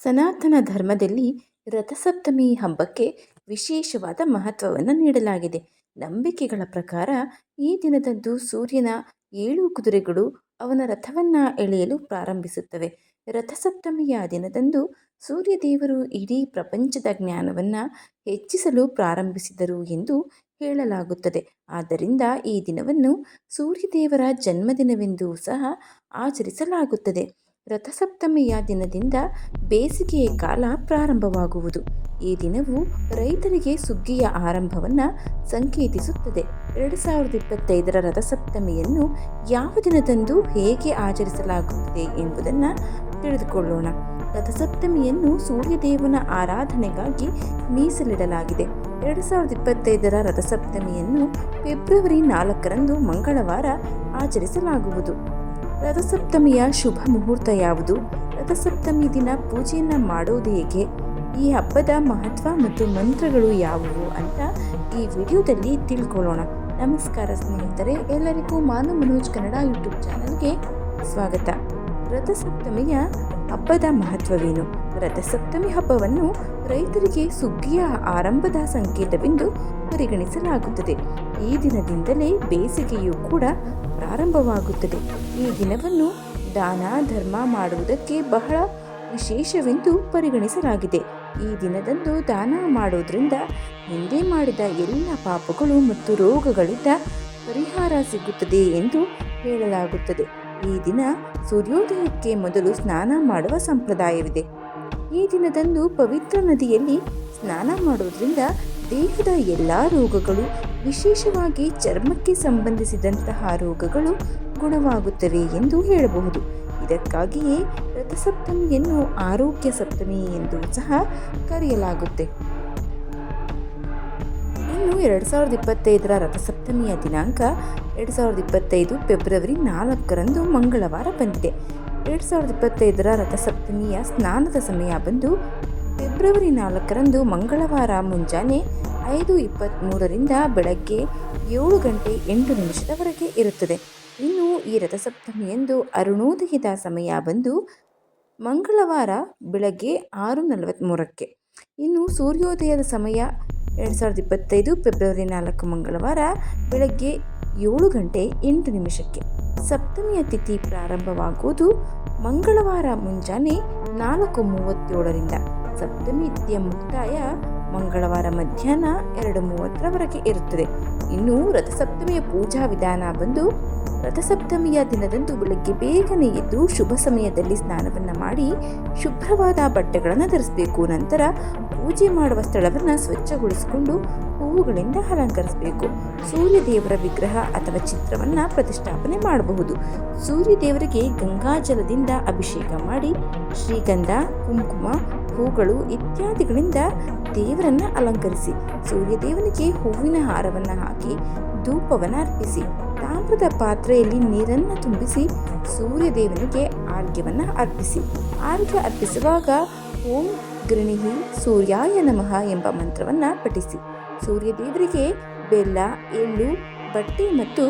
ಸನಾತನ ಧರ್ಮದಲ್ಲಿ ರಥಸಪ್ತಮಿ ಹಬ್ಬಕ್ಕೆ ವಿಶೇಷವಾದ ಮಹತ್ವವನ್ನು ನೀಡಲಾಗಿದೆ. ನಂಬಿಕೆಗಳ ಪ್ರಕಾರ ಈ ದಿನದಂದು ಸೂರ್ಯನ 7 ಕುದುರೆಗಳು ಅವನ ರಥವನ್ನು ಎಳೆಯಲು ಪ್ರಾರಂಭಿಸುತ್ತವೆ. ರಥಸಪ್ತಮಿಯ ದಿನದಂದು ಸೂರ್ಯದೇವರು ಇಡೀ ಪ್ರಪಂಚದ ಜ್ಞಾನವನ್ನು ಹೆಚ್ಚಿಸಲು ಪ್ರಾರಂಭಿಸಿದರು ಎಂದು ಹೇಳಲಾಗುತ್ತದೆ. ಆದ್ದರಿಂದ ಈ ದಿನವನ್ನು ಸೂರ್ಯದೇವರ ಜನ್ಮದಿನವೆಂದೂ ಸಹ ಆಚರಿಸಲಾಗುತ್ತದೆ. ರಥಸಪ್ತಮಿಯ ದಿನದಿಂದ ಬೇಸಿಗೆಯ ಕಾಲ ಪ್ರಾರಂಭವಾಗುವುದು. ಈ ದಿನವು ರೈತರಿಗೆ ಸುಗ್ಗಿಯ ಆರಂಭವನ್ನು ಸಂಕೇತಿಸುತ್ತದೆ. 2025ರ ರಥಸಪ್ತಮಿಯನ್ನು ಯಾವ ದಿನದಂದು ಹೇಗೆ ಆಚರಿಸಲಾಗುತ್ತದೆ ಎಂಬುದನ್ನು ತಿಳಿದುಕೊಳ್ಳೋಣ. ರಥಸಪ್ತಮಿಯನ್ನು ಸೂರ್ಯದೇವನ ಆರಾಧನೆಗಾಗಿ ಮೀಸಲಿಡಲಾಗಿದೆ. 2025ರ ರಥಸಪ್ತಮಿಯನ್ನು ಫೆಬ್ರವರಿ 4ರಂದು ಮಂಗಳವಾರ ಆಚರಿಸಲಾಗುವುದು. ರಥಸಪ್ತಮಿಯ ಶುಭ ಮುಹೂರ್ತ ಯಾವುದು? ರಥಸಪ್ತಮಿ ದಿನ ಪೂಜೆಯನ್ನು ಮಾಡೋದು ಹೇಗೆ? ಈ ಹಬ್ಬದ ಮಹತ್ವ ಮತ್ತು ಮಂತ್ರಗಳು ಯಾವುವು ಅಂತ ಈ ವಿಡಿಯೋದಲ್ಲಿ ತಿಳ್ಕೊಳ್ಳೋಣ. ನಮಸ್ಕಾರ ಸ್ನೇಹಿತರೆ, ಎಲ್ಲರಿಗೂ ಮಾನು ಮನೋಜ್ ಕನ್ನಡ ಯೂಟ್ಯೂಬ್ ಚಾನಲ್ಗೆ ಸ್ವಾಗತ. ರಥಸಪ್ತಮಿಯ ಹಬ್ಬದ ಮಹತ್ವವೇನು? ರಥಸಪ್ತಮಿ ಹಬ್ಬವನ್ನು ರೈತರಿಗೆ ಸುಗ್ಗಿಯ ಆರಂಭದ ಸಂಕೇತವೆಂದು ಪರಿಗಣಿಸಲಾಗುತ್ತದೆ. ಈ ದಿನದಿಂದಲೇ ಬೇಸಿಗೆಯೂ ಕೂಡ ಪ್ರಾರಂಭವಾಗುತ್ತದೆ. ಈ ದಿನವನ್ನು ದಾನ ಧರ್ಮ ಮಾಡುವುದಕ್ಕೆ ಬಹಳ ವಿಶೇಷವೆಂದು ಪರಿಗಣಿಸಲಾಗಿದೆ. ಈ ದಿನದಂದು ದಾನ ಮಾಡೋದ್ರಿಂದ ಹಿಂದೆ ಮಾಡಿದ ಎಲ್ಲ ಪಾಪಗಳು ಮತ್ತು ರೋಗಗಳಿಂದ ಪರಿಹಾರ ಸಿಗುತ್ತದೆ ಎಂದು ಹೇಳಲಾಗುತ್ತದೆ. ಈ ದಿನ ಸೂರ್ಯೋದಯಕ್ಕೆ ಮೊದಲು ಸ್ನಾನ ಮಾಡುವ ಸಂಪ್ರದಾಯವಿದೆ. ಈ ದಿನದಂದು ಪವಿತ್ರ ನದಿಯಲ್ಲಿ ಸ್ನಾನ ಮಾಡೋದ್ರಿಂದ ದೇಹದ ಎಲ್ಲ ರೋಗಗಳು, ವಿಶೇಷವಾಗಿ ಚರ್ಮಕ್ಕೆ ಸಂಬಂಧಿಸಿದಂತಹ ರೋಗಗಳು ಗುಣವಾಗುತ್ತವೆ ಎಂದು ಹೇಳಬಹುದು. ಇದಕ್ಕಾಗಿಯೇ ರಥಸಪ್ತಮಿಯನ್ನು ಆರೋಗ್ಯ ಸಪ್ತಮಿ ಎಂದು ಸಹ ಕರೆಯಲಾಗುತ್ತೆ. ಇನ್ನು 2025ರ ರಥಸಪ್ತಮಿಯ ದಿನಾಂಕ 2025 ಫೆಬ್ರವರಿ 4ರಂದು ಮಂಗಳವಾರ ಬಂದಿದೆ. 2025ರ ರಥಸಪ್ತಮಿಯ ಸ್ನಾನದ ಸಮಯ ಬಂದು ಫೆಬ್ರವರಿ 4ರಂದು ಮಂಗಳವಾರ ಮುಂಜಾನೆ 5:23ರಿಂದ ಬೆಳಗ್ಗೆ 7:08 ಇರುತ್ತದೆ. ಇನ್ನು ಈ ರಥಸಪ್ತಮಿಯಂದು ಅರುಣೋದಯದ ಸಮಯ ಬಂದು ಮಂಗಳವಾರ ಬೆಳಗ್ಗೆ 6:43. ಇನ್ನು ಸೂರ್ಯೋದಯದ ಸಮಯ 2025 ಫೆಬ್ರವರಿ 4 ಮಂಗಳವಾರ ಬೆಳಗ್ಗೆ 7:08. ಸಪ್ತಮಿಯ ತಿಥಿ ಪ್ರಾರಂಭವಾಗುವುದು ಮಂಗಳವಾರ ಮುಂಜಾನೆ 4:37ರಿಂದ. ಸಪ್ತಮಿ ತಿಥಿಯ ಮುಕ್ತಾಯ ಮಂಗಳವಾರ ಮಧ್ಯಾಹ್ನ 2:30 ಇರುತ್ತದೆ. ಇನ್ನು ರಥಸಪ್ತಮಿಯ ಪೂಜಾ ವಿಧಾನ ಬಂದು ರಥಸಪ್ತಮಿಯ ದಿನದಂದು ಬೆಳಗ್ಗೆ ಬೇಗನೆ ಎದ್ದು ಶುಭ ಸಮಯದಲ್ಲಿ ಸ್ನಾನವನ್ನು ಮಾಡಿ ಶುಭ್ರವಾದ ಬಟ್ಟೆಗಳನ್ನು ಧರಿಸಬೇಕು. ನಂತರ ಪೂಜೆ ಮಾಡುವ ಸ್ಥಳವನ್ನು ಸ್ವಚ್ಛಗೊಳಿಸಿಕೊಂಡು ಹೂವುಗಳಿಂದ ಅಲಂಕರಿಸಬೇಕು. ಸೂರ್ಯದೇವರ ವಿಗ್ರಹ ಅಥವಾ ಚಿತ್ರವನ್ನು ಪ್ರತಿಷ್ಠಾಪನೆ ಮಾಡಬಹುದು. ಸೂರ್ಯದೇವರಿಗೆ ಗಂಗಾಜಲದಿಂದ ಅಭಿಷೇಕ ಮಾಡಿ ಶ್ರೀಗಂಧ, ಕುಂಕುಮ, ಹೂಗಳು ಇತ್ಯಾದಿಗಳಿಂದ ದೇವರನ್ನು ಅಲಂಕರಿಸಿ ಸೂರ್ಯದೇವನಿಗೆ ಹೂವಿನ ಹಾರವನ್ನು ಹಾಕಿ ಧೂಪವನ್ನು ಅರ್ಪಿಸಿ ತಾಮ್ರದ ಪಾತ್ರೆಯಲ್ಲಿ ನೀರನ್ನು ತುಂಬಿಸಿ ಸೂರ್ಯದೇವನಿಗೆ ಆರ್ಘ್ಯವನ್ನು ಅರ್ಪಿಸಿ. ಆರ್ಘ್ಯ ಅರ್ಪಿಸುವಾಗ ಓಂ ಗೃಣಿಹಿ ಸೂರ್ಯಾಯ ನಮಃ ಎಂಬ ಮಂತ್ರವನ್ನು ಪಠಿಸಿ. ಸೂರ್ಯದೇವರಿಗೆ ಬೆಲ್ಲ, ಎಳ್ಳು, ಬಟ್ಟೆ ಮತ್ತು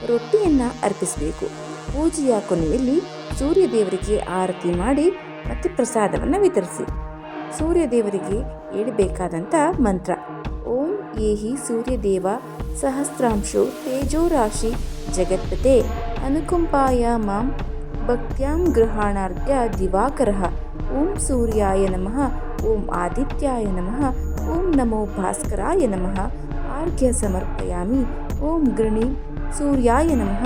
ರೊಟ್ಟಿಯನ್ನು ಅರ್ಪಿಸಬೇಕು. ಪೂಜೆಯ ಕೊನೆಯಲ್ಲಿ ಸೂರ್ಯದೇವರಿಗೆ ಆರತಿ ಮಾಡಿ ಮತ್ತು ಪ್ರಸಾದವನ್ನು ವಿತರಿಸಿ. ಸೂರ್ಯದೇವರಿಗೆ ಹೇಳಬೇಕಾದಂಥ ಮಂತ್ರ: ಓಂ ಏಹಿ ಸೂರ್ಯದೇವ ಸಹಸ್ರಾಂಶೋ ತೇಜೋರಾಶಿ ಜಗತ್ಪತೆ ಅನುಕಂಪಾಯ ಮಾಂ ಭಕ್ತ್ಯಾಂ ಗೃಹಾಣಾರ್ಘ್ಯ ದಿವಾಕರಃ. ಓಂ ಸೂರ್ಯಾಯ ನಮಃ, ಓಂ ಆದಿತ್ಯಾಯ ನಮಃ, ಓಂ ನಮೋ ಭಾಸ್ಕರಾಯ ನಮಃ. ಆರ್ಘ್ಯ ಸಮರ್ಪಯಾಮಿ. ಓಂ ಗೃಣಿ ಸೂರ್ಯಾಯ ನಮಃ.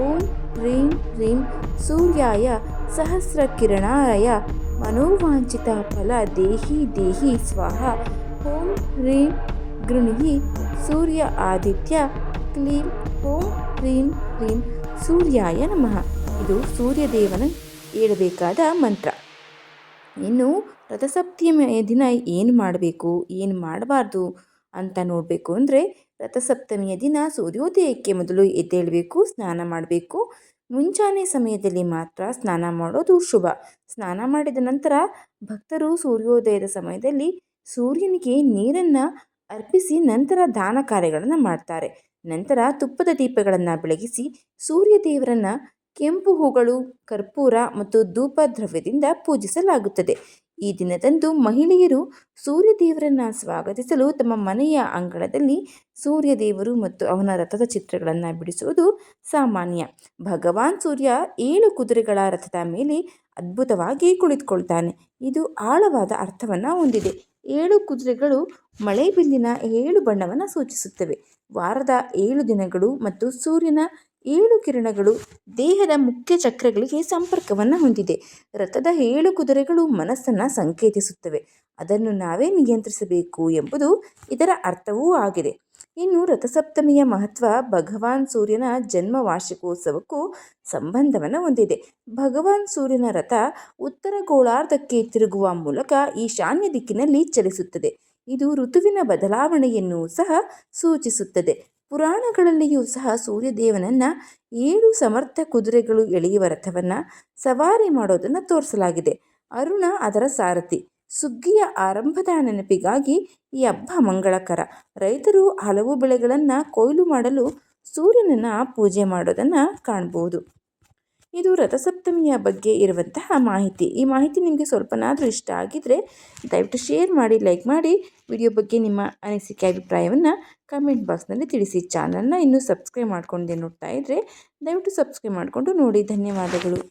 ಓಂ ಹ್ರೀಂ ಹ್ರೀಂ ಸೂರ್ಯಾಯ ಸಹಸ್ರಕಿರಣಾಯ ಮನೋವಾಂಚಿತ ಫಲ ದೇಹಿ ದೇಹಿ ಸ್ವಾಹ. ಓಂ ಹ್ರೀಂ ಗೃಣಿಹಿ ಸೂರ್ಯ ಆದಿತ್ಯ ಕ್ಲೀಂ. ಓಂ ಹ್ರೀಂ ಹ್ರೀಂ ಸೂರ್ಯಾಯ ನಮಃ. ಇದು ಸೂರ್ಯದೇವನ ಹೇಳಬೇಕಾದ ಮಂತ್ರ. ಇನ್ನು ರಥಸಪ್ತಮಿಯ ದಿನ ಏನು ಮಾಡಬೇಕು, ಏನು ಮಾಡಬಾರ್ದು ಅಂತ ನೋಡಬೇಕು ಅಂದರೆ, ರಥಸಪ್ತಮಿಯ ದಿನ ಸೂರ್ಯೋದಯಕ್ಕೆ ಮೊದಲು ಎದ್ದೇಳಬೇಕು, ಸ್ನಾನ ಮಾಡಬೇಕು. ಮುಂಜಾನೆ ಸಮಯದಲ್ಲಿ ಮಾತ್ರ ಸ್ನಾನ ಮಾಡೋದು ಶುಭ. ಸ್ನಾನ ಮಾಡಿದ ನಂತರ ಭಕ್ತರು ಸೂರ್ಯೋದಯದ ಸಮಯದಲ್ಲಿ ಸೂರ್ಯನಿಗೆ ನೀರನ್ನು ಅರ್ಪಿಸಿ ನಂತರ ದಾನ ಕಾರ್ಯಗಳನ್ನು ಮಾಡ್ತಾರೆ. ನಂತರ ತುಪ್ಪದ ದೀಪಗಳನ್ನು ಬೆಳಗಿಸಿ ಸೂರ್ಯದೇವರನ್ನು ಕೆಂಪು ಹೂಗಳು, ಕರ್ಪೂರ ಮತ್ತು ಧೂಪ ದ್ರವ್ಯದಿಂದ ಪೂಜಿಸಲಾಗುತ್ತದೆ. ಈ ದಿನದಂದು ಮಹಿಳೆಯರು ಸೂರ್ಯದೇವರನ್ನು ಸ್ವಾಗತಿಸಲು ತಮ್ಮ ಮನೆಯ ಅಂಗಳದಲ್ಲಿ ಸೂರ್ಯದೇವರು ಮತ್ತು ಅವನ ರಥದ ಚಿತ್ರಗಳನ್ನು ಬಿಡಿಸುವುದು ಸಾಮಾನ್ಯ. ಭಗವಾನ್ ಸೂರ್ಯ 7 ಕುದುರೆಗಳ ರಥದ ಮೇಲೆ ಅದ್ಭುತವಾಗಿ ಕುಳಿತುಕೊಳ್ತಾನೆ. ಇದು ಆಳವಾದ ಅರ್ಥವನ್ನು ಹೊಂದಿದೆ. 7 ಕುದುರೆಗಳು ಮಳೆಬಿಲ್ಲಿನ 7 ಬಣ್ಣವನ್ನು ಸೂಚಿಸುತ್ತವೆ. ವಾರದ 7 ದಿನಗಳು ಮತ್ತು ಸೂರ್ಯನ 7 ಕಿರಣಗಳು ದೇಹದ ಮುಖ್ಯ ಚಕ್ರಗಳಿಗೆ ಸಂಪರ್ಕವನ್ನು ಹೊಂದಿದೆ. ರಥದ 7 ಕುದುರೆಗಳು ಮನಸ್ಸನ್ನು ಸಂಕೇತಿಸುತ್ತವೆ, ಅದನ್ನು ನಾವೇ ನಿಯಂತ್ರಿಸಬೇಕು ಎಂಬುದು ಇದರ ಅರ್ಥವೂ ಆಗಿದೆ. ಇನ್ನು ರಥಸಪ್ತಮಿಯ ಮಹತ್ವ ಭಗವಾನ್ ಸೂರ್ಯನ ಜನ್ಮ ವಾರ್ಷಿಕೋತ್ಸವಕ್ಕೂ ಸಂಬಂಧವನ್ನು ಹೊಂದಿದೆ. ಭಗವಾನ್ ಸೂರ್ಯನ ರಥ ಉತ್ತರ ಗೋಳಾರ್ಧಕ್ಕೆ ತಿರುಗುವ ಮೂಲಕ ಈಶಾನ್ಯ ದಿಕ್ಕಿನಲ್ಲಿ ಚಲಿಸುತ್ತದೆ. ಇದು ಋತುವಿನ ಬದಲಾವಣೆಯನ್ನು ಸಹ ಸೂಚಿಸುತ್ತದೆ. ಪುರಾಣಗಳಲ್ಲಿಯೂ ಸಹ ಸೂರ್ಯದೇವನನ್ನು 7 ಸಮರ್ಥ ಕುದುರೆಗಳು ಎಳೆಯುವ ರಥವನ್ನು ಸವಾರಿ ಮಾಡೋದನ್ನು ತೋರಿಸಲಾಗಿದೆ. ಅರುಣ ಅದರ ಸಾರಥಿ. ಸುಗ್ಗಿಯ ಆರಂಭದ ನೆನಪಿಗಾಗಿ ಈ ಹಬ್ಬ ಮಂಗಳಕರ. ರೈತರು ಹಲವು ಬೆಳೆಗಳನ್ನು ಕೊಯ್ಲು ಮಾಡಲು ಸೂರ್ಯನನ್ನು ಪೂಜೆ ಮಾಡೋದನ್ನು ಕಾಣ್ಬೋದು. ಇದು ರಥಸಪ್ತಮಿಯ ಬಗ್ಗೆ ಇರುವಂತಹ ಮಾಹಿತಿ. ಈ ಮಾಹಿತಿ ನಿಮಗೆ ಸ್ವಲ್ಪನಾದರೂ ಇಷ್ಟ ಆಗಿದ್ದರೆ ದಯವಿಟ್ಟು ಶೇರ್ ಮಾಡಿ, ಲೈಕ್ ಮಾಡಿ. ವಿಡಿಯೋ ಬಗ್ಗೆ ನಿಮ್ಮ ಅನಿಸಿಕೆ ಅಭಿಪ್ರಾಯವನ್ನು ಕಮೆಂಟ್ ಬಾಕ್ಸ್ನಲ್ಲಿ ತಿಳಿಸಿ. ಚಾನಲ್ನ ಇನ್ನೂ ಸಬ್ಸ್ಕ್ರೈಬ್ ಮಾಡ್ಕೊಂಡೆ ನೋಡ್ತಾ ಇದ್ದರೆ ದಯವಿಟ್ಟು ಸಬ್ಸ್ಕ್ರೈಬ್ ಮಾಡಿಕೊಂಡು ನೋಡಿ. ಧನ್ಯವಾದಗಳು.